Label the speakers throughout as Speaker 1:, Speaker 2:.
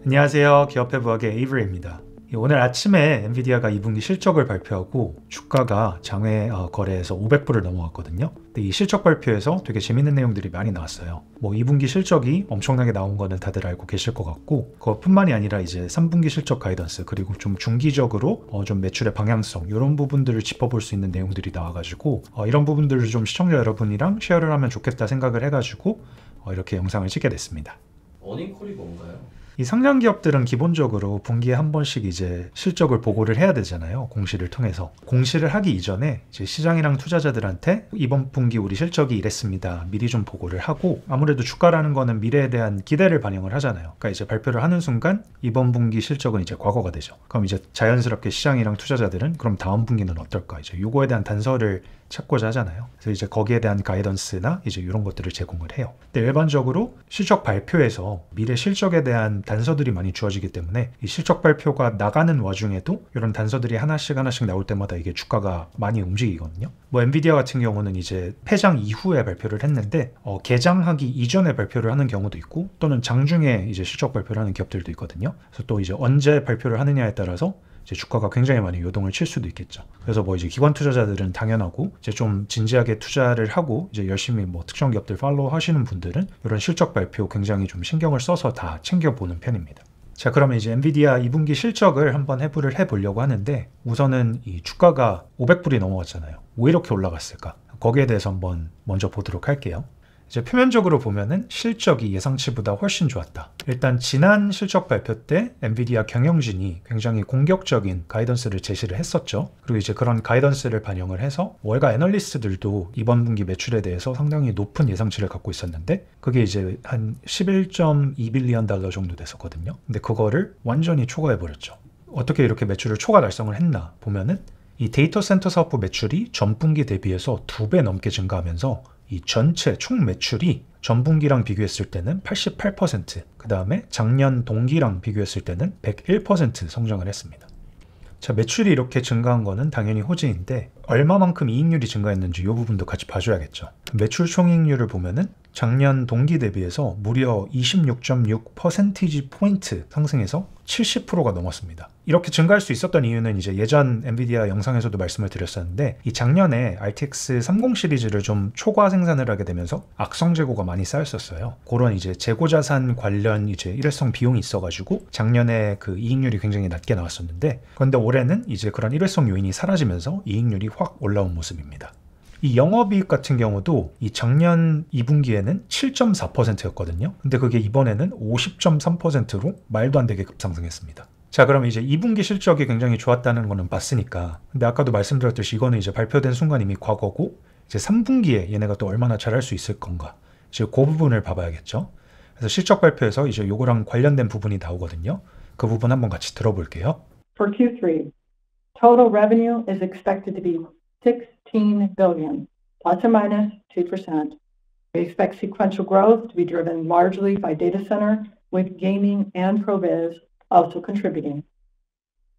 Speaker 1: 안녕하세요. 기업의 부학의 에이브리입니다. 오늘 아침에 엔비디아가 2분기 실적을 발표하고 주가가 장외 거래에서 500불을 넘어갔거든요. 근데 이 실적 발표에서 되게 재밌는 내용들이 많이 나왔어요. 2분기 실적이 엄청나게 나온 거는 다들 알고 계실 것 같고, 그것뿐만이 아니라 이제 3분기 실적 가이던스, 그리고 좀 중기적으로 좀 매출의 방향성, 이런 부분들을 짚어볼 수 있는 내용들이 나와가지고 이런 부분들을 좀 시청자 여러분이랑 쉐어를 하면 좋겠다 생각을 해가지고 이렇게 영상을 찍게 됐습니다.
Speaker 2: 어닝콜이 뭔가요?
Speaker 1: 이 상장 기업들은 기본적으로 분기에 한 번씩 이제 실적을 보고를 해야 되잖아요. 공시를 통해서. 공시를 하기 이전에 이제 시장이랑 투자자들한테 이번 분기 우리 실적이 이랬습니다. 미리 좀 보고를 하고, 아무래도 주가라는 거는 미래에 대한 기대를 반영을 하잖아요. 그러니까 이제 발표를 하는 순간 이번 분기 실적은 이제 과거가 되죠. 그럼 이제 자연스럽게 시장이랑 투자자들은 그럼 다음 분기는 어떨까? 이제 요거에 대한 단서를 찾고자 하잖아요. 그래서 이제 거기에 대한 가이던스나 이제 이런 것들을 제공을 해요. 근데 일반적으로 실적 발표에서 미래 실적에 대한 단서들이 많이 주어지기 때문에 이 실적 발표가 나가는 와중에도 이런 단서들이 하나씩 나올 때마다 이게 주가가 많이 움직이거든요. 엔비디아 같은 경우는 이제 폐장 이후에 발표를 했는데 개장하기 이전에 발표를 하는 경우도 있고, 또는 장중에 이제 실적 발표를 하는 기업들도 있거든요. 그래서 또 이제 언제 발표를 하느냐에 따라서 이제 주가가 굉장히 많이 요동을 칠 수도 있겠죠. 그래서 이제 기관 투자자들은 당연하고, 이제 좀 진지하게 투자를 하고 이제 열심히 특정 기업들 팔로우 하시는 분들은 이런 실적 발표 굉장히 좀 신경을 써서 다 챙겨보는 편입니다. 자, 그러면 이제 엔비디아 2분기 실적을 한번 해부를 해보려고 하는데, 우선은 이 주가가 500불이 넘어갔잖아요. 왜 이렇게 올라갔을까? 거기에 대해서 한번 먼저 보도록 할게요. 이제 표면적으로 보면은 실적이 예상치보다 훨씬 좋았다. 일단 지난 실적 발표 때 엔비디아 경영진이 굉장히 공격적인 가이던스를 제시를 했었죠. 그리고 이제 그런 가이던스를 반영을 해서 월가 애널리스트들도 이번 분기 매출에 대해서 상당히 높은 예상치를 갖고 있었는데, 그게 이제 한 11.2빌리언 달러 정도 됐었거든요. 근데 그거를 완전히 초과해버렸죠. 어떻게 이렇게 매출을 초과 달성을 했나 보면은, 이 데이터 센터 사업부 매출이 전분기 대비해서 2배 넘게 증가하면서 이 전체 총 매출이 전분기랑 비교했을 때는 88%, 그 다음에 작년 동기랑 비교했을 때는 101% 성장을 했습니다. 자, 매출이 이렇게 증가한 거는 당연히 호재인데, 얼마만큼 이익률이 증가했는지 이 부분도 같이 봐줘야겠죠. 매출 총이익률을 보면은 작년 동기 대비해서 무려 26.6% 포인트 상승해서 70%가 넘었습니다. 이렇게 증가할 수 있었던 이유는 이제 예전 엔비디아 영상에서도 말씀을 드렸었는데, 이 작년에 RTX 30 시리즈를 좀 초과 생산을 하게 되면서 악성 재고가 많이 쌓였었어요. 그런 이제 재고 자산 관련 이제 일회성 비용이 있어가지고 작년에 그 이익률이 굉장히 낮게 나왔었는데, 그런데 올해는 이제 그런 일회성 요인이 사라지면서 이익률이 확 올라온 모습입니다. 이 영업이익 같은 경우도 이 작년 2분기에는 7.4%였거든요. 근데 그게 이번에는 50.3%로 말도 안 되게 급상승했습니다. 자, 그럼 이제 2분기 실적이 굉장히 좋았다는 거는 봤으니까, 근데 아까도 말씀드렸듯이 이거는 이제 발표된 순간 이미 과거고, 이제 3분기에 얘네가 또 얼마나 잘할 수 있을 건가, 이제 그 부분을 봐봐야겠죠. 그래서 실적 발표에서 이제 요거랑 관련된 부분이 나오거든요. 그 부분 한번 같이 들어볼게요.
Speaker 3: For Q3, total revenue is expected to be $16 billion, plus or minus 2%. We expect sequential growth to be driven largely by data center, with gaming and ProViz also contributing.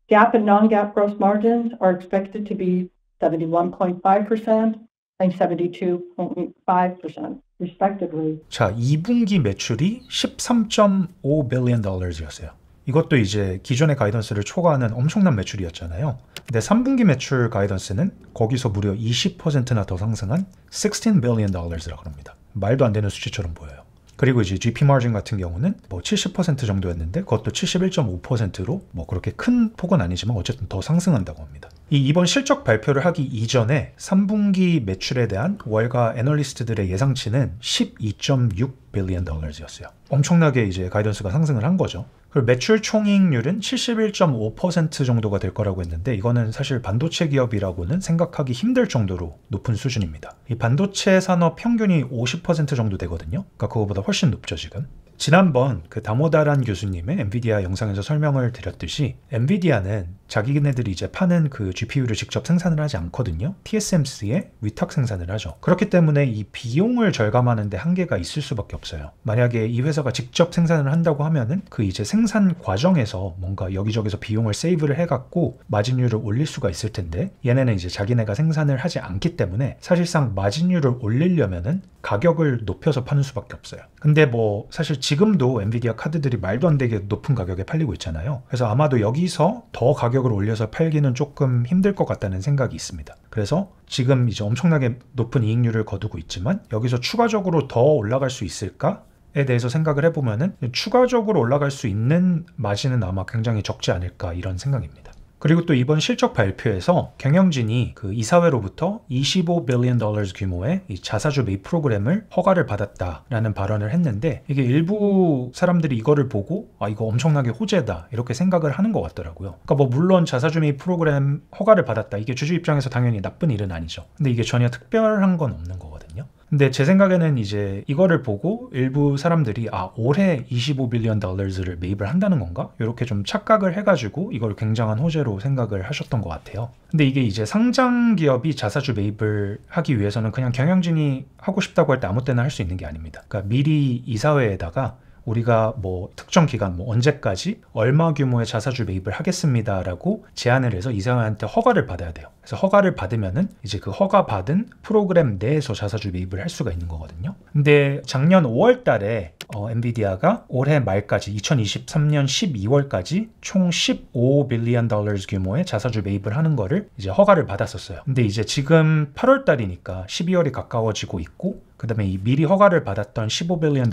Speaker 3: GAAP and non-GAAP gross margins are expected to be 71.5% and 72.5%, respectively.
Speaker 1: 자, 2분기 매출이 13.5 billion dollars였어요. 이것도 이제 기존의 가이던스를 초과하는 엄청난 매출이었잖아요. 근데 3분기 매출 가이던스는 거기서 무려 20%나 더 상승한 16 billion dollars라고 합니다. 말도 안 되는 수치처럼 보여요. 그리고 이제 GP 마진 같은 경우는 70% 정도였는데, 그것도 71.5%로 그렇게 큰 폭은 아니지만 어쨌든 더 상승한다고 합니다. 이번 실적 발표를 하기 이전에 3분기 매출에 대한 월가 애널리스트들의 예상치는 12.6 billion dollars였어요. 엄청나게 이제 가이던스가 상승을 한 거죠. 그리고 매출 총이익률은 71.5% 정도가 될 거라고 했는데, 이거는 사실 반도체 기업이라고는 생각하기 힘들 정도로 높은 수준입니다. 이 반도체 산업 평균이 50% 정도 되거든요. 그러니까 그거보다 훨씬 높죠, 지금. 지난번 그 다모다란 교수님의 엔비디아 영상에서 설명을 드렸듯이 엔비디아는 자기네들이 이제 파는 그 GPU를 직접 생산을 하지 않거든요. TSMC에 위탁 생산을 하죠. 그렇기 때문에 이 비용을 절감하는 데 한계가 있을 수밖에 없어요. 만약에 이 회사가 직접 생산을 한다고 하면은 그 이제 생산 과정에서 뭔가 여기저기서 비용을 세이브를 해갖고 마진율을 올릴 수가 있을 텐데 얘네는 이제 자기네가 생산을 하지 않기 때문에 사실상 마진율을 올리려면은 가격을 높여서 파는 수밖에 없어요. 근데 뭐 사실 지금도 엔비디아 카드들이 말도 안 되게 높은 가격에 팔리고 있잖아요. 그래서 아마도 여기서 더 가격을 올려서 팔기는 조금 힘들 것 같다는 생각이 있습니다. 그래서 지금 이제 엄청나게 높은 이익률을 거두고 있지만 여기서 추가적으로 더 올라갈 수 있을까에 대해서 생각을 해보면은 추가적으로 올라갈 수 있는 마진은 아마 굉장히 적지 않을까 이런 생각입니다. 그리고 또 이번 실적 발표에서 경영진이 그 이사회로부터 $25 billion 규모의 이 자사주 매입 프로그램을 허가를 받았다라는 발언을 했는데 이게 일부 사람들이 이거를 보고 아 이거 엄청나게 호재다 이렇게 생각을 하는 것 같더라고요. 그러니까 뭐 물론 자사주 매입 프로그램 허가를 받았다 이게 주주 입장에서 당연히 나쁜 일은 아니죠. 근데 이게 전혀 특별한 건 없는 거거든요. 근데 제 생각에는 이제 이거를 보고 일부 사람들이 아 올해 $25 billion를 매입을 한다는 건가? 이렇게 좀 착각을 해가지고 이걸 굉장한 호재로 생각을 하셨던 것 같아요. 근데 이게 이제 상장 기업이 자사주 매입을 하기 위해서는 그냥 경영진이 하고 싶다고 할 때 아무 때나 할 수 있는 게 아닙니다. 그러니까 미리 이사회에다가 우리가 뭐 특정 기간 뭐 언제까지 얼마 규모의 자사주 매입을 하겠습니다라고 제안을 해서 이사회한테 허가를 받아야 돼요. 그래서 허가를 받으면은 이제 그 허가 받은 프로그램 내에서 자사주 매입을 할 수가 있는 거거든요. 근데 작년 5월 달에 엔비디아가 올해 말까지 2023년 12월까지 총 $15 billion 규모의 자사주 매입을 하는 거를 이제 허가를 받았었어요. 근데 이제 지금 8월 달이니까 12월이 가까워지고 있고 그 다음에 이 미리 허가를 받았던 $15 billion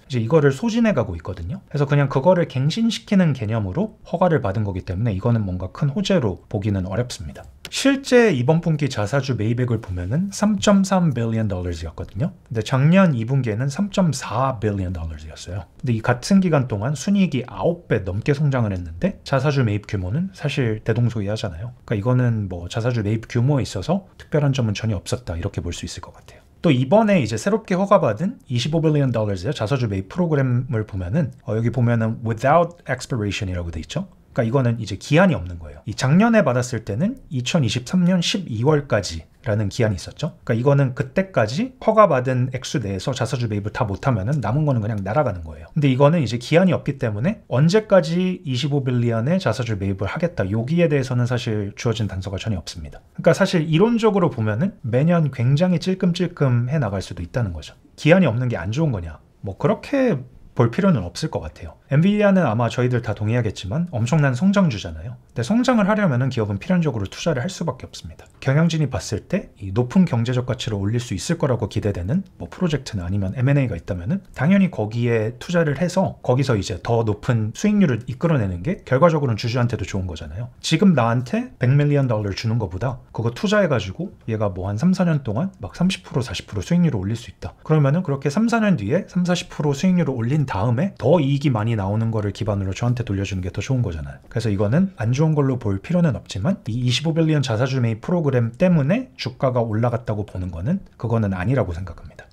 Speaker 1: 이제 이거를 소진해 가고 있거든요. 그래서 그냥 그거를 갱신시키는 개념으로 허가를 받은 거기 때문에 이거는 뭔가 큰 호재로 보기는 어렵습니다. 실제 이번 분기 자사주 매입액을 보면은 $3.3 billion이었거든요. 근데 작년 2분기에는 $3.4 billion이었어요. 근데 이 같은 기간 동안 순이익이 9배 넘게 성장을 했는데 자사주 매입 규모는 사실 대동소이하잖아요. 그러니까 이거는 뭐 자사주 매입 규모에 있어서 특별한 점은 전혀 없었다 이렇게 볼 수 있을 것 같아요. 또 이번에 이제 새롭게 허가받은 $25 billion의 자사주 매입 프로그램을 보면은 여기 보면은 without expiration이라고 돼 있죠. 그러니까 이거는 이제 기한이 없는 거예요. 이 작년에 받았을 때는 2023년 12월까지라는 기한이 있었죠. 그러니까 이거는 그때까지 허가받은 액수 내에서 자사주 매입을 다 못하면은 남은 거는 그냥 날아가는 거예요. 근데 이거는 이제 기한이 없기 때문에 언제까지 25 빌리언의 자사주 매입을 하겠다. 여기에 대해서는 사실 주어진 단서가 전혀 없습니다. 그러니까 사실 이론적으로 보면은 매년 굉장히 찔끔찔끔 해 나갈 수도 있다는 거죠. 기한이 없는 게 안 좋은 거냐? 뭐 그렇게 볼 필요는 없을 것 같아요. 엔비디아는 아마 저희들 다 동의하겠지만 엄청난 성장주잖아요. 근데 성장을 하려면 기업은 필연적으로 투자를 할 수밖에 없습니다. 경영진이 봤을 때 이 높은 경제적 가치를 올릴 수 있을 거라고 기대되는 뭐 프로젝트나 아니면 M&A가 있다면 당연히 거기에 투자를 해서 거기서 이제 더 높은 수익률을 이끌어내는 게 결과적으로는 주주한테도 좋은 거잖아요. 지금 나한테 $100 million 주는 것보다 그거 투자해가지고 얘가 뭐 한 3, 4년 동안 막 30%, 40% 수익률을 올릴 수 있다. 그러면은 그렇게 3, 4년 뒤에 3, 40% 수익률을 올린 다음에 더 이익이 많이 나오는 거를 기반으로 저한테 돌려주는 게 더 좋은 거잖아요. 그래서 이거는 안 좋은 걸로 볼 필요는 없지만 이 25 빌리언 자사주 매입 프로그램 때문에 주가가 올라갔다고 보는 거는 그거는 아니라고 생각합니다.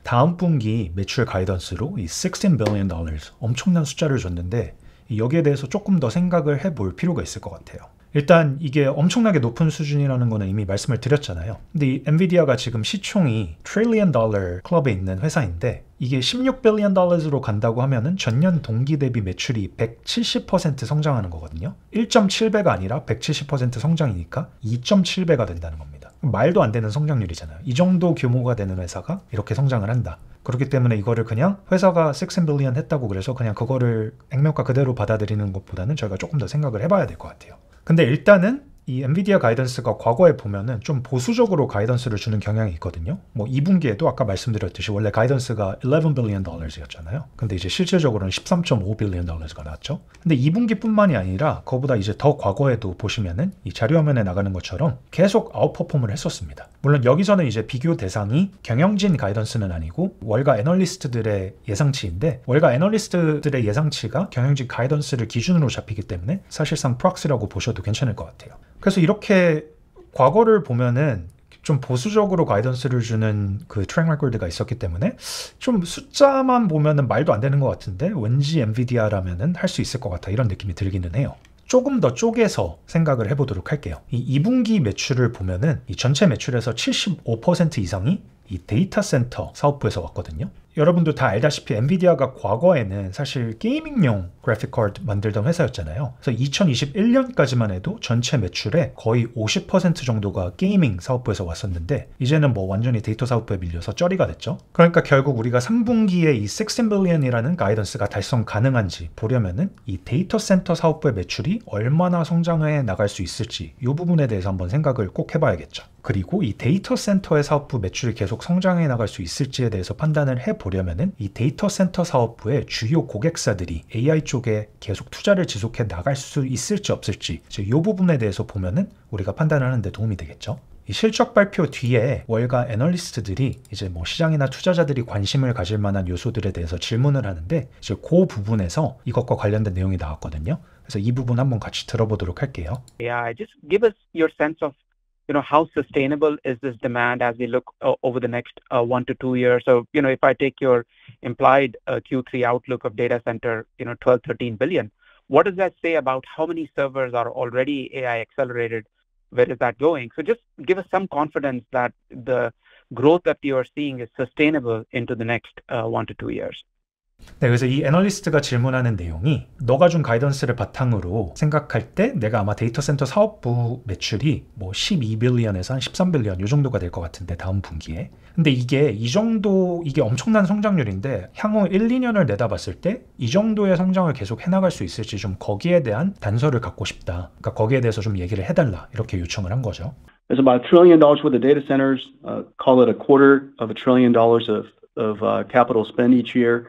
Speaker 1: 다음 분기 매출 가이던스로 이 $16 billion 엄청난 숫자를 줬는데 여기에 대해서 조금 더 생각을 해볼 필요가 있을 것 같아요. 일단 이게 엄청나게 높은 수준이라는 거는 이미 말씀을 드렸잖아요. 근데 이 엔비디아가 지금 시총이 $1 trillion 클럽에 있는 회사인데 이게 $16 billion으로 간다고 하면은 전년 동기 대비 매출이 170% 성장하는 거거든요. 1.7배가 아니라 170% 성장이니까 2.7배가 된다는 겁니다. 말도 안 되는 성장률이잖아요. 이 정도 규모가 되는 회사가 이렇게 성장을 한다. 그렇기 때문에 이거를 그냥 회사가 16 billion 했다고 그래서 그냥 그거를 액면가 그대로 받아들이는 것보다는 저희가 조금 더 생각을 해봐야 될 것 같아요. 근데 일단은 이 엔비디아 가이던스가 과거에 보면은 좀 보수적으로 가이던스를 주는 경향이 있거든요. 뭐 2분기에도 아까 말씀드렸듯이 원래 가이던스가 $11 billion이었잖아요. 근데 이제 실질적으로는 $13.5 billion가 나왔죠. 근데 2분기뿐만이 아니라 그거보다 이제 더 과거에도 보시면은 이 자료 화면에 나가는 것처럼 계속 아웃퍼폼을 했었습니다. 물론 여기서는 이제 비교 대상이 경영진 가이던스는 아니고 월가 애널리스트들의 예상치인데 월가 애널리스트들의 예상치가 경영진 가이던스를 기준으로 잡히기 때문에 사실상 프록시라고 보셔도 괜찮을 것 같아요. 그래서 이렇게 과거를 보면은 좀 보수적으로 가이던스를 주는 그 트랙 레코드가 있었기 때문에 좀 숫자만 보면은 말도 안 되는 것 같은데 왠지 엔비디아라면은 할 수 있을 것 같아 이런 느낌이 들기는 해요. 조금 더 쪼개서 생각을 해보도록 할게요. 이 2분기 매출을 보면은 이 전체 매출에서 75% 이상이 이 데이터 센터 사업부에서 왔거든요. 여러분도 다 알다시피 엔비디아가 과거에는 사실 게이밍용 그래픽 카드 만들던 회사였잖아요. 그래서 2021년까지만 해도 전체 매출의 거의 50% 정도가 게이밍 사업부에서 왔었는데 이제는 뭐 완전히 데이터 사업부에 밀려서 쩌리가 됐죠. 그러니까 결국 우리가 3분기에 이 16 billion이라는 가이던스가 달성 가능한지 보려면은 이 데이터 센터 사업부의 매출이 얼마나 성장해 나갈 수 있을지 이 부분에 대해서 한번 생각을 꼭 해봐야겠죠. 그리고 이 데이터 센터의 사업부 매출이 계속 성장해 나갈 수 있을지에 대해서 판단을 해보려면은 이 데이터 센터 사업부의 주요 고객사들이 AI 쪽에 계속 투자를 지속해 나갈 수 있을지 없을지 이 부분에 대해서 보면은 우리가 판단을 하는 데 도움이 되겠죠. 이 실적 발표 뒤에 월가 애널리스트들이 이제 뭐 시장이나 투자자들이 관심을 가질 만한 요소들에 대해서 질문을 하는데 이제 그 부분에서 이것과 관련된 내용이 나왔거든요. 그래서 이 부분 한번 같이 들어보도록 할게요.
Speaker 2: Yeah, just give us your sense of how sustainable is this demand as we look over the next 1 to 2 years? So, if I take your implied Q3 outlook of data center, 12, 13 billion, what does that say about how many servers are already AI accelerated? Where is that going? So just give us some confidence that the growth that you are seeing is sustainable into the next 1 to 2 years.
Speaker 1: 네, 그래서 이 애널리스트가 질문하는 내용이 너가 준 가이던스를 바탕으로 생각할 때 내가 아마 데이터 센터 사업부 매출이 뭐 12빌리언에서 한 13빌리언 이 정도가 될 것 같은데 다음 분기에. 근데 이게 엄청난 성장률인데 향후 1, 2년을 내다봤을 때 이 정도의 성장을 계속 해나갈 수 있을지 좀 거기에 대한 단서를 갖고 싶다. 그러니까 거기에 대해서 좀 얘기를 해달라 이렇게 요청을 한 거죠.
Speaker 4: There's about $1 trillion worth of data centers, call it $250 billion of capital spend each year.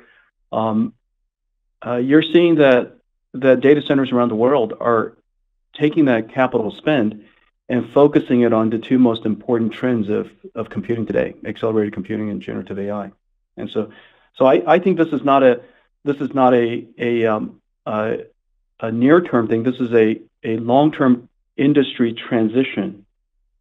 Speaker 4: You're seeing that data centers around the world are taking that capital spend and focusing it on the two most important trends of computing today: accelerated computing and generative AI. And so I think this is not a near-term thing. This is a long-term industry transition.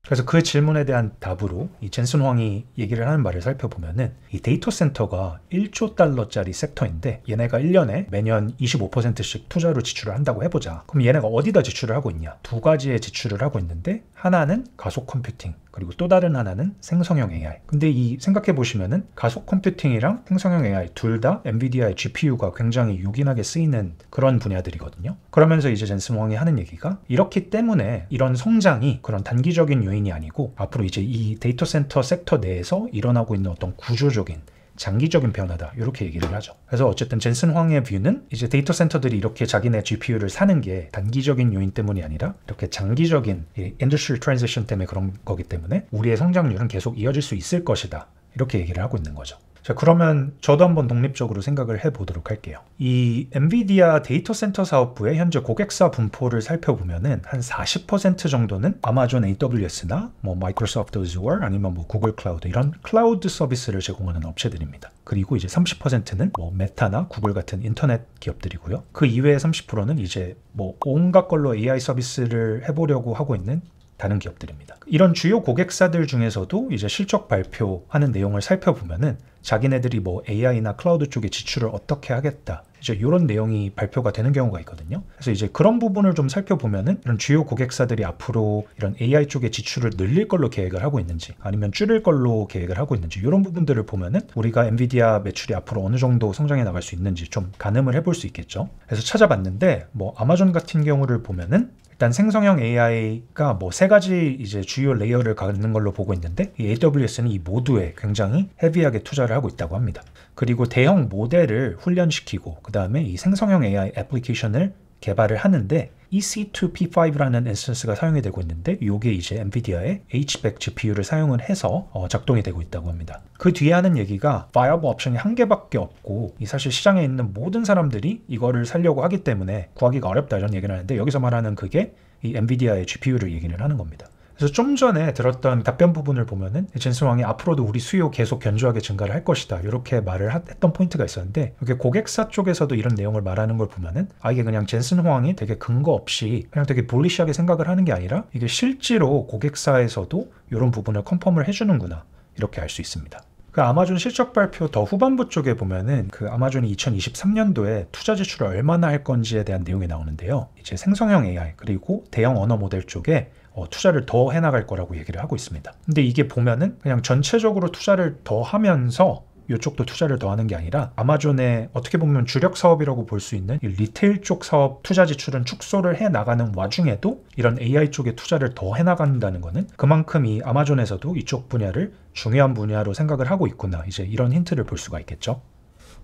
Speaker 1: 그래서 그 질문에 대한 답으로 이 젠슨 황이 얘기를 하는 바를 살펴보면은 이 데이터 센터가 1조 달러짜리 섹터인데 얘네가 1년에 매년 25%씩 투자로 지출을 한다고 해보자. 그럼 얘네가 어디다 지출을 하고 있냐? 두 가지의 지출을 하고 있는데 하나는 가속 컴퓨팅 그리고 또 다른 하나는 생성형 AI. 근데 이 생각해 보시면은 가속 컴퓨팅이랑 생성형 AI 둘 다 엔비디아의 GPU가 굉장히 요긴하게 쓰이는 그런 분야들이거든요. 그러면서 이제 젠슨 황이 하는 얘기가 이렇기 때문에 이런 성장이 그런 단기적인 요인이 아니고 앞으로 이제 이 데이터 센터 섹터 내에서 일어나고 있는 어떤 구조적인 장기적인 변화다 이렇게 얘기를 하죠. 그래서 어쨌든 젠슨 황의 뷰는 이제 데이터 센터들이 이렇게 자기네 GPU를 사는 게 단기적인 요인 때문이 아니라 이렇게 장기적인 인더스트리 트랜지션 때문에 그런 거기 때문에 우리의 성장률은 계속 이어질 수 있을 것이다 이렇게 얘기를 하고 있는 거죠. 자, 그러면 저도 한번 독립적으로 생각을 해보도록 할게요. 이 엔비디아 데이터 센터 사업부의 현재 고객사 분포를 살펴보면은 한 40% 정도는 아마존 AWS나 뭐 마이크로소프트 Azure 아니면 뭐 구글 클라우드 이런 클라우드 서비스를 제공하는 업체들입니다. 그리고 이제 30%는 뭐 메타나 구글 같은 인터넷 기업들이고요. 그 이외의 30%는 이제 뭐 온갖 걸로 AI 서비스를 해보려고 하고 있는 다른 기업들입니다. 이런 주요 고객사들 중에서도 이제 실적 발표하는 내용을 살펴보면은 자기네들이 뭐 AI나 클라우드 쪽에 지출을 어떻게 하겠다 이제 이런 내용이 발표가 되는 경우가 있거든요. 그래서 이제 그런 부분을 좀 살펴보면은 이런 주요 고객사들이 앞으로 이런 AI 쪽에 지출을 늘릴 걸로 계획을 하고 있는지 아니면 줄일 걸로 계획을 하고 있는지 이런 부분들을 보면은 우리가 엔비디아 매출이 앞으로 어느 정도 성장해 나갈 수 있는지 좀 가늠을 해볼 수 있겠죠. 그래서 찾아봤는데 뭐 아마존 같은 경우를 보면은 일단 생성형 AI가 뭐 세 가지 이제 주요 레이어를 갖는 걸로 보고 있는데 이 AWS는 이 모두에 굉장히 헤비하게 투자를 하고 있다고 합니다. 그리고 대형 모델을 훈련시키고 그 다음에 이 생성형 AI 애플리케이션을 개발을 하는데 EC2P5라는 인스턴스가 사용이 되고 있는데 이게 이제 엔비디아의 H100 GPU를 사용을 해서 작동이 되고 있다고 합니다. 그 뒤에 하는 얘기가 viable 옵션이 한 개밖에 없고 이 사실 시장에 있는 모든 사람들이 이거를 사려고 하기 때문에 구하기가 어렵다 이런 얘기를 하는데 여기서 말하는 그게 이 엔비디아의 GPU를 얘기를 하는 겁니다. 그래서 좀 전에 들었던 답변 부분을 보면은 젠슨 황이 앞으로도 우리 수요 계속 견조하게 증가를 할 것이다 이렇게 말을 했던 포인트가 있었는데, 이게 고객사 쪽에서도 이런 내용을 말하는 걸 보면은 이게 그냥 젠슨 황이 되게 근거 없이 그냥 되게 볼리시하게 생각을 하는 게 아니라 이게 실제로 고객사에서도 이런 부분을 컨펌을 해주는구나 이렇게 알 수 있습니다. 그 아마존 실적 발표 더 후반부 쪽에 보면은 그 아마존이 2023년도에 투자 지출을 얼마나 할 건지에 대한 내용이 나오는데요. 이제 생성형 AI 그리고 대형 언어 모델 쪽에 투자를 더 해나갈 거라고 얘기를 하고 있습니다. 근데 이게 보면은 그냥 전체적으로 투자를 더 하면서 이쪽도 투자를 더 하는 게 아니라 아마존의 어떻게 보면 주력 사업이라고 볼 수 있는 이 리테일 쪽 사업 투자 지출은 축소를 해 나가는 와중에도 이런 AI 쪽에 투자를 더 해 나간다는 거는 그만큼 이 아마존에서도 이쪽 분야를 중요한 분야로 생각을 하고 있구나, 이제 이런 힌트를 볼 수가 있겠죠.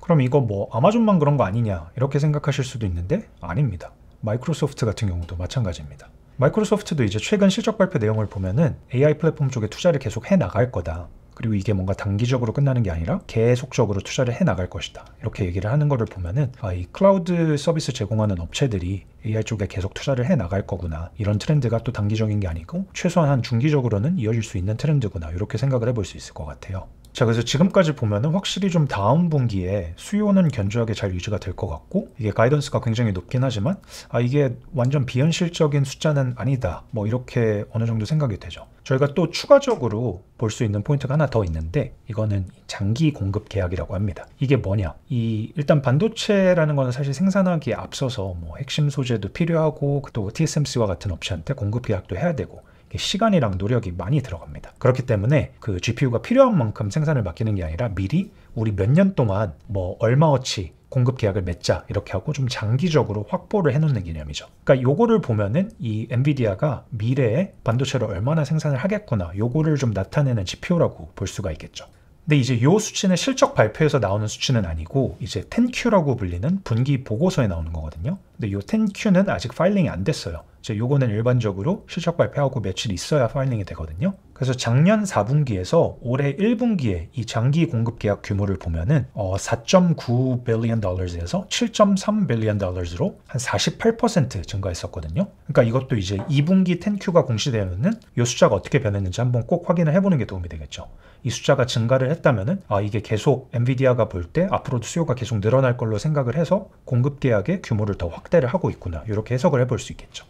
Speaker 1: 그럼 이거 뭐 아마존만 그런 거 아니냐 이렇게 생각하실 수도 있는데 아닙니다. 마이크로소프트 같은 경우도 마찬가지입니다. 마이크로소프트도 이제 최근 실적 발표 내용을 보면은 AI 플랫폼 쪽에 투자를 계속 해 나갈 거다. 그리고 이게 뭔가 단기적으로 끝나는 게 아니라 계속적으로 투자를 해 나갈 것이다. 이렇게 얘기를 하는 거를 보면은 이 클라우드 서비스 제공하는 업체들이 AI 쪽에 계속 투자를 해 나갈 거구나. 이런 트렌드가 또 단기적인 게 아니고 최소한 한 중기적으로는 이어질 수 있는 트렌드구나. 이렇게 생각을 해볼 수 있을 것 같아요. 자, 그래서 지금까지 보면은 확실히 좀 다음 분기에 수요는 견조하게 잘 유지가 될 것 같고, 이게 가이던스가 굉장히 높긴 하지만 이게 완전 비현실적인 숫자는 아니다, 뭐 이렇게 어느 정도 생각이 되죠. 저희가 또 추가적으로 볼 수 있는 포인트가 하나 더 있는데, 이거는 장기 공급 계약이라고 합니다. 이게 뭐냐, 일단 반도체라는 거는 사실 생산하기에 앞서서 뭐 핵심 소재도 필요하고 또 TSMC와 같은 업체한테 공급 계약도 해야 되고 시간이랑 노력이 많이 들어갑니다. 그렇기 때문에 그 GPU가 필요한 만큼 생산을 맡기는 게 아니라 미리 우리 몇 년 동안 뭐 얼마어치 공급 계약을 맺자 이렇게 하고 좀 장기적으로 확보를 해놓는 개념이죠. 그러니까 요거를 보면은 이 엔비디아가 미래에 반도체를 얼마나 생산을 하겠구나, 요거를 좀 나타내는 지표라고 볼 수가 있겠죠. 근데 이제 요 수치는 실적 발표에서 나오는 수치는 아니고 이제 10Q라고 불리는 분기 보고서에 나오는 거거든요. 근데 요 10Q는 아직 파일링이 안 됐어요. 이제 요거는 일반적으로 실적 발표하고 며칠 있어야 파일링이 되거든요. 그래서 작년 4분기에서 올해 1분기에 이 장기 공급 계약 규모를 보면은 4.9 빌리언 달러에서 7.3 빌리언 달러로 한 48% 증가했었거든요. 그러니까 이것도 이제 2분기 10Q가 공시되면은 이 숫자가 어떻게 변했는지 한번 꼭 확인을 해보는 게 도움이 되겠죠. 이 숫자가 증가를 했다면은 이게 계속 엔비디아가 볼 때 앞으로도 수요가 계속 늘어날 걸로 생각을 해서 공급 계약의 규모를 더 확대를 하고 있구나, 이렇게 해석을 해볼 수 있겠죠.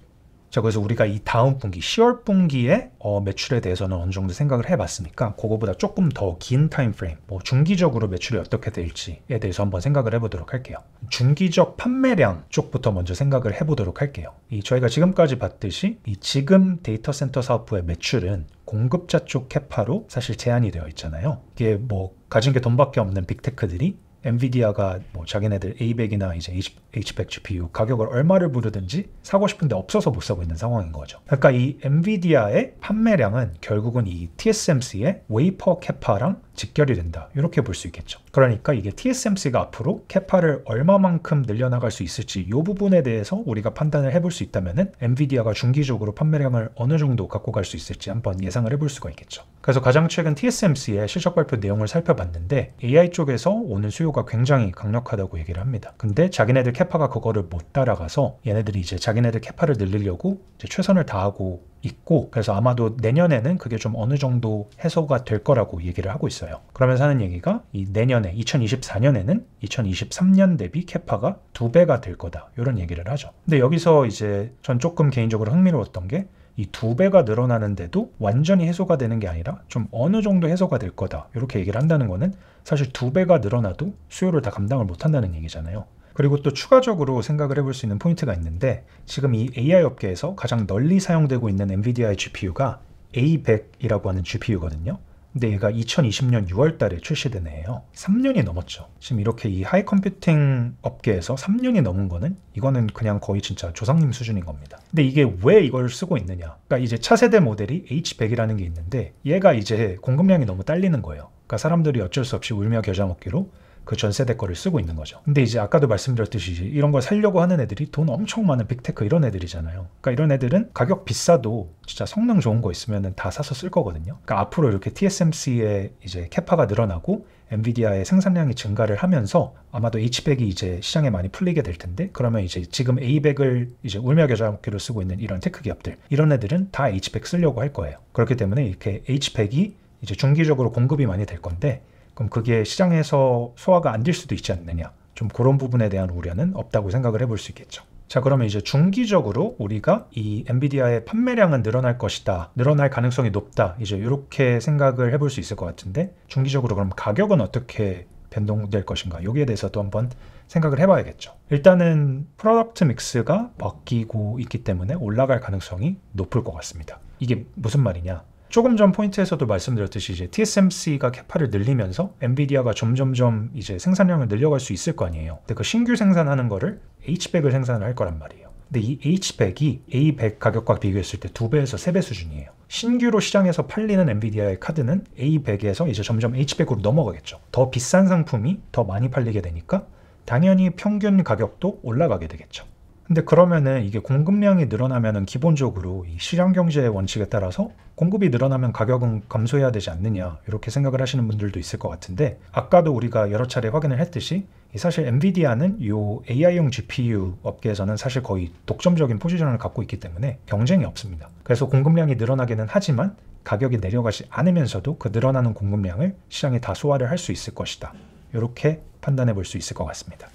Speaker 1: 자, 그래서 우리가 이 다음 분기 10월 분기에 매출에 대해서는 어느 정도 생각을 해봤으니까 그거보다 조금 더 긴 타임프레임, 뭐 중기적으로 매출이 어떻게 될지에 대해서 한번 생각을 해보도록 할게요. 중기적 판매량 쪽부터 먼저 생각을 해보도록 할게요. 저희가 지금까지 봤듯이 지금 데이터 센터 사업부의 매출은 공급자 쪽 캐파로 사실 제한이 되어 있잖아요. 이게 뭐 가진 게 돈밖에 없는 빅테크들이 엔비디아가 뭐 자기네들 A100이나 이제 H100 GPU 가격을 얼마를 부르든지 사고 싶은데 없어서 못 사고 있는 상황인 거죠. 그러니까 이 엔비디아의 판매량은 결국은 이 TSMC의 웨이퍼 캐파랑 직결이 된다, 이렇게 볼 수 있겠죠. 그러니까 이게 TSMC가 앞으로 캐파를 얼마만큼 늘려나갈 수 있을지 이 부분에 대해서 우리가 판단을 해볼 수 있다면은 엔비디아가 중기적으로 판매량을 어느 정도 갖고 갈 수 있을지 한번 예상을 해볼 수가 있겠죠. 그래서 가장 최근 TSMC의 실적 발표 내용을 살펴봤는데 AI 쪽에서 오는 수요가 굉장히 강력하다고 얘기를 합니다. 근데 자기네들 캐파가 그거를 못 따라가서 얘네들이 이제 자기네들 캐파를 늘리려고 이제 최선을 다하고 있고, 그래서 아마도 내년에는 그게 좀 어느 정도 해소가 될 거라고 얘기를 하고 있어요. 그러면서 하는 얘기가 이 내년에 2024년에는 2023년 대비 캐파가 2배가 될 거다, 이런 얘기를 하죠. 근데 여기서 이제 전 조금 개인적으로 흥미로웠던 게 이 2배가 늘어나는데도 완전히 해소가 되는 게 아니라 좀 어느 정도 해소가 될 거다, 이렇게 얘기를 한다는 거는 사실 2배가 늘어나도 수요를 다 감당을 못 한다는 얘기잖아요. 그리고 또 추가적으로 생각을 해볼 수 있는 포인트가 있는데, 지금 이 AI 업계에서 가장 널리 사용되고 있는 엔비디아의 GPU가 A100이라고 하는 GPU거든요. 근데 얘가 2020년 6월 달에 출시된 애예요. 3년이 넘었죠. 지금 이렇게 이 하이 컴퓨팅 업계에서 3년이 넘은 거는 이거는 그냥 거의 진짜 조상님 수준인 겁니다. 근데 이게 왜 이걸 쓰고 있느냐? 그러니까 이제 차세대 모델이 H100이라는 게 있는데 얘가 이제 공급량이 너무 딸리는 거예요. 그러니까 사람들이 어쩔 수 없이 울며 겨자 먹기로 그 전 세대 거를 쓰고 있는 거죠. 근데 이제 아까도 말씀드렸듯이 이런 걸 살려고 하는 애들이 돈 엄청 많은 빅테크 이런 애들이잖아요. 그러니까 이런 애들은 가격 비싸도 진짜 성능 좋은 거 있으면 다 사서 쓸 거거든요. 그러니까 앞으로 이렇게 TSMC의 이제 캐파가 늘어나고 엔비디아의 생산량이 증가를 하면서 아마도 H100이 이제 시장에 많이 풀리게 될 텐데, 그러면 이제 지금 A100을 이제 울며겨자먹기로 쓰고 있는 이런 테크 기업들, 이런 애들은 다 H100 쓰려고 할 거예요. 그렇기 때문에 이렇게 H100이 이제 중기적으로 공급이 많이 될 건데, 그럼 그게 시장에서 소화가 안 될 수도 있지 않느냐. 좀 그런 부분에 대한 우려는 없다고 생각을 해볼 수 있겠죠. 자, 그러면 이제 중기적으로 우리가 이 엔비디아의 판매량은 늘어날 것이다, 늘어날 가능성이 높다, 이제 이렇게 생각을 해볼 수 있을 것 같은데, 중기적으로 그럼 가격은 어떻게 변동될 것인가, 여기에 대해서도 한번 생각을 해봐야겠죠. 일단은 프로덕트 믹스가 바뀌고 있기 때문에 올라갈 가능성이 높을 것 같습니다. 이게 무슨 말이냐? 조금 전 포인트에서도 말씀드렸듯이 이제 TSMC가 캐파를 늘리면서 엔비디아가 점점점 이제 생산량을 늘려갈 수 있을 거 아니에요. 근데 그 신규 생산하는 거를 H100을 생산을 할 거란 말이에요. 근데 이 H100이 A100 가격과 비교했을 때 2배에서 3배 수준이에요. 신규로 시장에서 팔리는 엔비디아의 카드는 A100에서 이제 점점 H100으로 넘어가겠죠. 더 비싼 상품이 더 많이 팔리게 되니까 당연히 평균 가격도 올라가게 되겠죠. 근데 그러면은 이게 공급량이 늘어나면은 기본적으로 이 시장 경제의 원칙에 따라서 공급이 늘어나면 가격은 감소해야 되지 않느냐, 이렇게 생각을 하시는 분들도 있을 것 같은데, 아까도 우리가 여러 차례 확인을 했듯이 사실 엔비디아는 요 AI용 GPU 업계에서는 사실 거의 독점적인 포지션을 갖고 있기 때문에 경쟁이 없습니다. 그래서 공급량이 늘어나기는 하지만 가격이 내려가지 않으면서도 그 늘어나는 공급량을 시장이 다 소화를 할 수 있을 것이다, 이렇게 판단해 볼 수 있을 것 같습니다.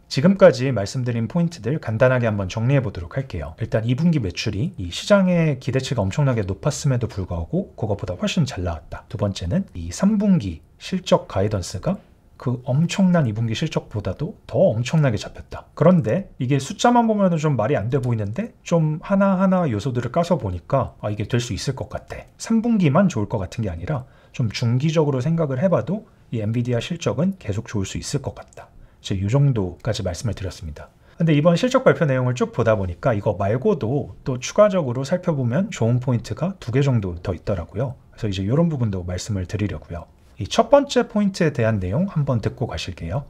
Speaker 1: 지금까지 말씀드린 포인트들 간단하게 한번 정리해 보도록 할게요. 일단 2분기 매출이 이 시장의 기대치가 엄청나게 높았음에도 불구하고 그것보다 훨씬 잘 나왔다. 두 번째는 이 3분기 실적 가이던스가 그 엄청난 2분기 실적보다도 더 엄청나게 잡혔다. 그런데 이게 숫자만 보면 좀 말이 안 돼 보이는데 좀 하나하나 요소들을 까서 보니까 이게 될 수 있을 것 같아. 3분기만 좋을 것 같은 게 아니라 좀 중기적으로 생각을 해봐도 이 엔비디아 실적은 계속 좋을 수 있을 것 같다. 이 정도까지 말씀을 드렸습니다. 근데 이번 실적 발표 내용을 쭉 보다 보니까 이거 말고도 또 추가적으로 살펴보면 좋은 포인트가 2개 정도 더 있더라고요. 그래서 이제 이런 부분도 말씀을 드리려고요. 이 첫 번째 포인트에 대한 내용 한번 듣고 가실게요.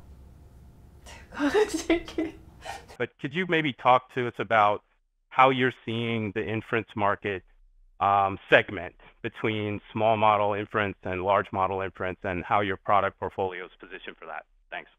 Speaker 5: But could you maybe talk to us about how you're seeing the inference market segment between small model inference and large model inference, and how your product portfolio is positioned for that? Thanks.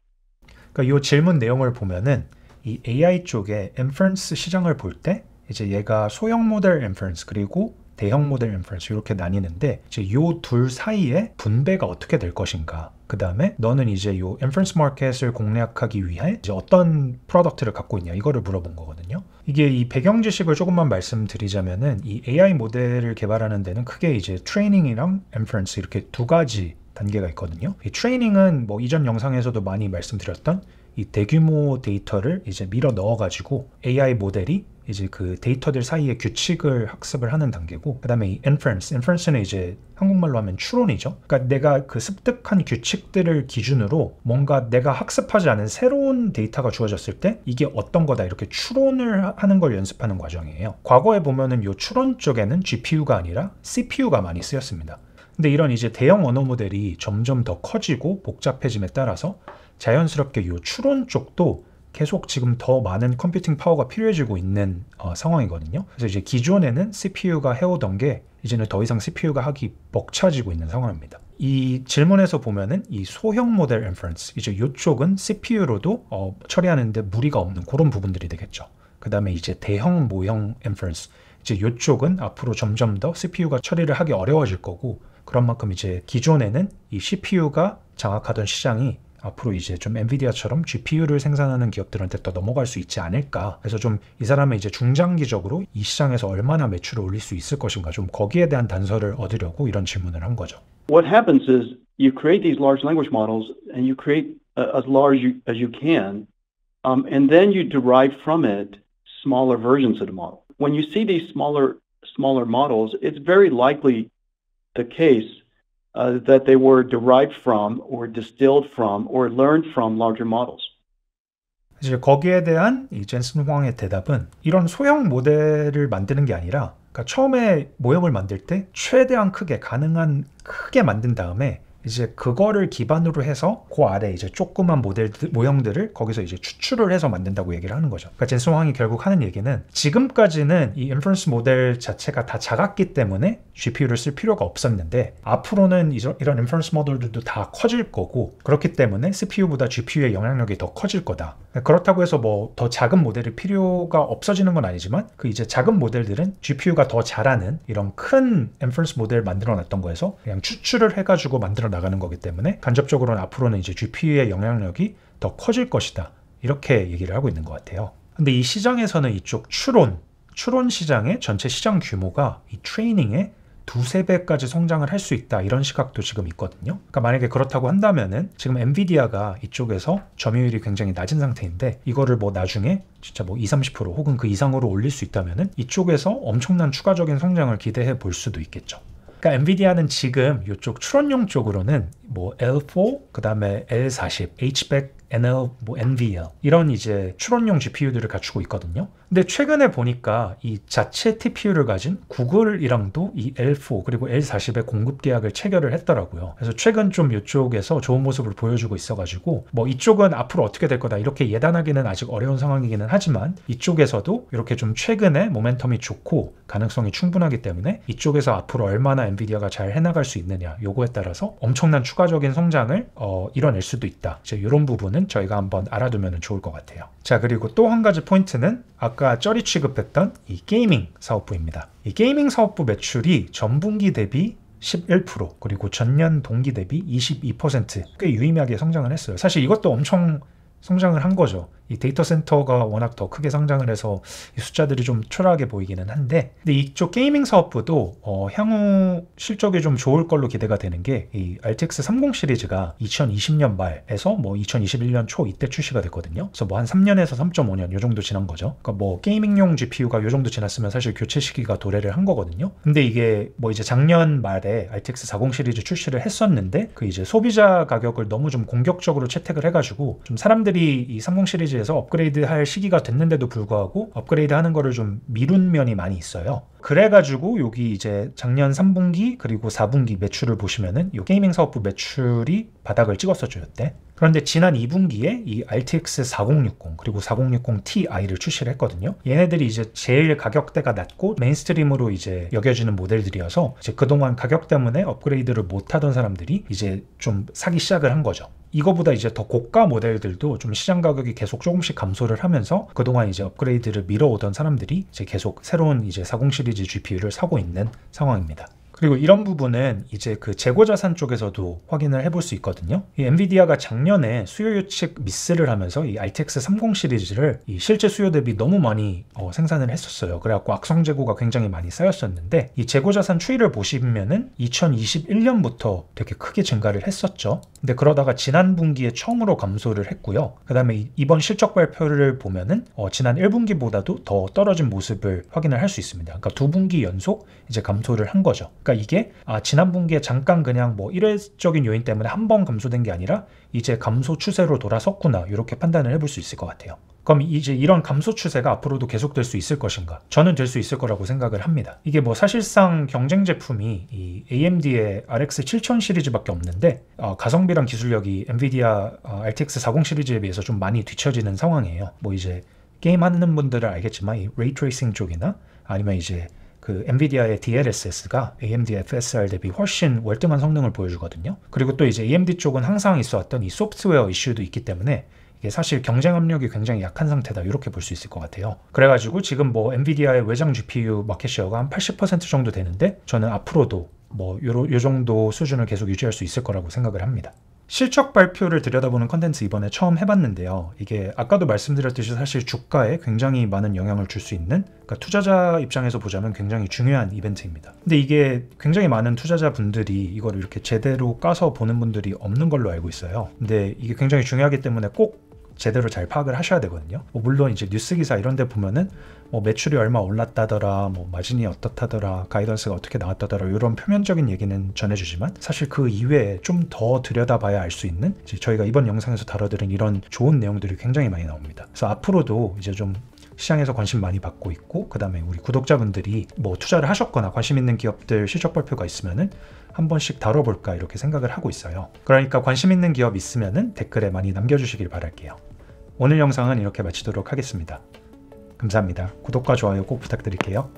Speaker 1: 그러니까 이 질문 내용을 보면은 이 AI 쪽의 인퍼런스 시장을 볼 때 이제 얘가 소형 모델 인퍼런스 그리고 대형 모델 인퍼런스 이렇게 나뉘는데, 이제 요 둘 사이에 분배가 어떻게 될 것인가, 그 다음에 너는 이제 요 인퍼런스 마켓을 공략하기 위해 이제 어떤 프로덕트를 갖고 있냐, 이거를 물어본 거거든요. 이게 이 배경 지식을 조금만 말씀드리자면은 이 AI 모델을 개발하는 데는 크게 이제 트레이닝이랑 인퍼런스 이렇게 두 가지 단계가 있거든요. 이 트레이닝은 뭐 이전 영상에서도 많이 말씀드렸던 이 대규모 데이터를 이제 밀어 넣어가지고 AI 모델이 이제 그 데이터들 사이의 규칙을 학습을 하는 단계고, 그 다음에 이 inference는 이제 한국말로 하면 추론이죠. 그러니까 내가 그 습득한 규칙들을 기준으로 뭔가 내가 학습하지 않은 새로운 데이터가 주어졌을 때 이게 어떤 거다, 이렇게 추론을 하는 걸 연습하는 과정이에요. 과거에 보면은 이 추론 쪽에는 GPU가 아니라 CPU가 많이 쓰였습니다. 근데 이런 이제 대형 언어 모델이 점점 더 커지고 복잡해짐에 따라서 자연스럽게 이 추론 쪽도 계속 지금 더 많은 컴퓨팅 파워가 필요해지고 있는 상황이거든요. 그래서 이제 기존에는 CPU가 해오던 게 이제는 더 이상 CPU가 하기 벅차지고 있는 상황입니다. 이 질문에서 보면은 이 소형 모델 인퍼런스, 이제 이쪽은 CPU로도 처리하는데 무리가 없는 그런 부분들이 되겠죠. 그 다음에 이제 대형 모형 인퍼런스, 이제 이쪽은 앞으로 점점 더 CPU가 처리를 하기 어려워질 거고, 그런 만큼 이제 기존에는 이 CPU가 장악하던 시장이 앞으로 이제 좀 엔비디아처럼 GPU를 생산하는 기업들한테 또 넘어갈 수 있지 않을까. 그래서 좀 이 사람의 이제 중장기적으로 이 시장에서 얼마나 매출을 올릴 수 있을 것인가, 좀 거기에 대한 단서를 얻으려고 이런 질문을 한 거죠.
Speaker 4: What happens is you create these large language models and you create as large as you can, and then you derive from it smaller versions of the model. When you see these smaller models, it's very likely the case that they were derived from or distilled from or learned from larger models.
Speaker 1: 이제 거기에 대한 이 젠슨 황의 대답은 이런 소형 모델을 만드는 게 아니라, 그러니까 처음에 모형을 만들 때 최대한 크게 가능한 크게 만든 다음에 이제 그거를 기반으로 해서 그 아래 이제 조그만 모형들을 거기서 이제 추출을 해서 만든다고 얘기를 하는 거죠. 그러니까 젠슨 황이 결국 하는 얘기는 지금까지는 이 인퍼런스 모델 자체가 다 작았기 때문에 GPU를 쓸 필요가 없었는데 앞으로는 이런 인퍼런스 모델들도 다 커질 거고 그렇기 때문에 CPU보다 GPU의 영향력이 더 커질 거다. 그렇다고 해서 뭐 더 작은 모델이 필요가 없어지는 건 아니지만 그 이제 작은 모델들은 GPU가 더 잘하는 이런 큰 인퍼런스 모델을 만들어 놨던 거에서 그냥 추출을 해가지고 만들어 나가는 거기 때문에 간접적으로는 앞으로는 이제 GPU의 영향력이 더 커질 것이다. 이렇게 얘기를 하고 있는 것 같아요. 근데 이 시장에서는 이쪽 추론 시장의 전체 시장 규모가 이 트레이닝에 2~3배까지 성장을 할 수 있다 이런 시각도 지금 있거든요. 그러니까 만약에 그렇다고 한다면은 지금 엔비디아가 이쪽에서 점유율이 굉장히 낮은 상태인데 이거를 뭐 나중에 진짜 뭐 20~30% 혹은 그 이상으로 올릴 수 있다면은 이쪽에서 엄청난 추가적인 성장을 기대해 볼 수도 있겠죠. 그러니까 엔비디아는 지금 이쪽 추론용 쪽으로는 뭐 L4, 그 다음에 L40, H100, NL, 뭐 NVL 이런 이제 추론용 GPU들을 갖추고 있거든요. 근데 최근에 보니까 이 자체 TPU를 가진 구글이랑도 이 L4 그리고 L40의 공급 계약을 체결을 했더라고요. 그래서 최근 좀 이쪽에서 좋은 모습을 보여주고 있어가지고 뭐 이쪽은 앞으로 어떻게 될 거다 이렇게 예단하기는 아직 어려운 상황이기는 하지만 이쪽에서도 이렇게 좀 최근에 모멘텀이 좋고 가능성이 충분하기 때문에 이쪽에서 앞으로 얼마나 엔비디아가 잘 해나갈 수 있느냐 요거에 따라서 엄청난 추가적인 성장을 이뤄낼 수도 있다. 이제 이런 부분은 저희가 한번 알아두면 좋을 것 같아요. 자, 그리고 또 한 가지 포인트는 아까 쩌리 취급했던 이 게이밍 사업부입니다. 이 게이밍 사업부 매출이 전분기 대비 11% 그리고 전년 동기 대비 22% 꽤 유의미하게 성장을 했어요. 사실 이것도 엄청 성장을 한 거죠. 이 데이터 센터가 워낙 더 크게 성장을 해서 이 숫자들이 좀 초라하게 보이기는 한데 근데 이쪽 게이밍 사업부도 향후 실적이 좀 좋을 걸로 기대가 되는 게 이 RTX 30 시리즈가 2020년 말에서 뭐 2021년 초 이때 출시가 됐거든요. 그래서 뭐 한 3년에서 3.5년 요 정도 지난 거죠. 그러니까 뭐 게이밍용 GPU가 요 정도 지났으면 사실 교체 시기가 도래를 한 거거든요. 근데 이게 뭐 이제 작년 말에 RTX 40 시리즈 출시를 했었는데 그 이제 소비자 가격을 너무 좀 공격적으로 채택을 해가지고 좀 사람들이 이 30 시리즈에서 업그레이드 할 시기가 됐는데도 불구하고 업그레이드 하는 거를 좀 미룬 면이 많이 있어요. 그래가지고 여기 이제 작년 3분기 그리고 4분기 매출을 보시면은 이 게이밍 사업부 매출이 바닥을 찍었었죠 이때. 그런데 지난 2분기에 이 RTX 4060 그리고 4060 Ti를 출시를 했거든요. 얘네들이 이제 제일 가격대가 낮고 메인스트림으로 이제 여겨지는 모델들이어서 이제 그동안 가격 때문에 업그레이드를 못하던 사람들이 이제 좀 사기 시작을 한 거죠. 이거보다 이제 더 고가 모델들도 좀 시장 가격이 계속 조금씩 감소를 하면서 그동안 이제 업그레이드를 미뤄오던 사람들이 이제 계속 새로운 이제 40 시리즈 GPU를 사고 있는 상황입니다. 그리고 이런 부분은 이제 그 재고 자산 쪽에서도 확인을 해볼 수 있거든요. 이 엔비디아가 작년에 수요 예측 미스를 하면서 이 RTX 30 시리즈를 이 실제 수요 대비 너무 많이 생산을 했었어요. 그래갖고 악성 재고가 굉장히 많이 쌓였었는데 이 재고 자산 추이를 보시면은 2021년부터 되게 크게 증가를 했었죠. 근데 그러다가 지난 분기에 처음으로 감소를 했고요. 그 다음에 이번 실적 발표를 보면은 지난 1분기보다도 더 떨어진 모습을 확인을 할 수 있습니다. 그러니까 2분기 연속 이제 감소를 한 거죠. 그러니까 이게 지난 분기에 잠깐 그냥 뭐 일회적인 요인 때문에 한 번 감소된 게 아니라 이제 감소 추세로 돌아섰구나 이렇게 판단을 해볼 수 있을 것 같아요. 그럼 이제 이런 감소 추세가 앞으로도 계속될 수 있을 것인가? 저는 될 수 있을 거라고 생각을 합니다. 이게 뭐 사실상 경쟁 제품이 이 AMD의 RX 7000 시리즈밖에 없는데 가성비랑 기술력이 엔비디아 RTX 40 시리즈에 비해서 좀 많이 뒤처지는 상황이에요. 뭐 이제 게임 하는 분들은 알겠지만 이 레이트레이싱 쪽이나 아니면 이제 그 엔비디아의 DLSS가 AMD FSR 대비 훨씬 월등한 성능을 보여주거든요. 그리고 또 이제 AMD 쪽은 항상 있어왔던 이 소프트웨어 이슈도 있기 때문에 이게 사실 경쟁 압력이 굉장히 약한 상태다 이렇게 볼 수 있을 것 같아요. 그래가지고 지금 뭐 엔비디아의 외장 GPU 마켓시어가 한 80% 정도 되는데 저는 앞으로도 뭐 요 정도 수준을 계속 유지할 수 있을 거라고 생각을 합니다. 실적 발표를 들여다보는 컨텐츠 이번에 처음 해봤는데요. 이게 아까도 말씀드렸듯이 사실 주가에 굉장히 많은 영향을 줄 수 있는, 그러니까 투자자 입장에서 보자면 굉장히 중요한 이벤트입니다. 근데 이게 굉장히 많은 투자자분들이 이걸 이렇게 제대로 까서 보는 분들이 없는 걸로 알고 있어요. 근데 이게 굉장히 중요하기 때문에 꼭 제대로 잘 파악을 하셔야 되거든요. 물론 이제 뉴스 기사 이런 데 보면은 매출이 얼마 올랐다더라, 마진이 어떻다더라, 가이던스가 어떻게 나왔다더라 이런 표면적인 얘기는 전해주지만 사실 그 이외에 좀 더 들여다봐야 알 수 있는 저희가 이번 영상에서 다뤄드린 이런 좋은 내용들이 굉장히 많이 나옵니다. 그래서 앞으로도 이제 좀 시장에서 관심 많이 받고 있고 그 다음에 우리 구독자분들이 투자를 하셨거나 관심 있는 기업들 실적 발표가 있으면은 한 번씩 다뤄볼까 이렇게 생각을 하고 있어요. 그러니까 관심 있는 기업 있으면은 댓글에 많이 남겨주시길 바랄게요. 오늘 영상은 이렇게 마치도록 하겠습니다. 감사합니다. 구독과 좋아요 꼭 부탁드릴게요.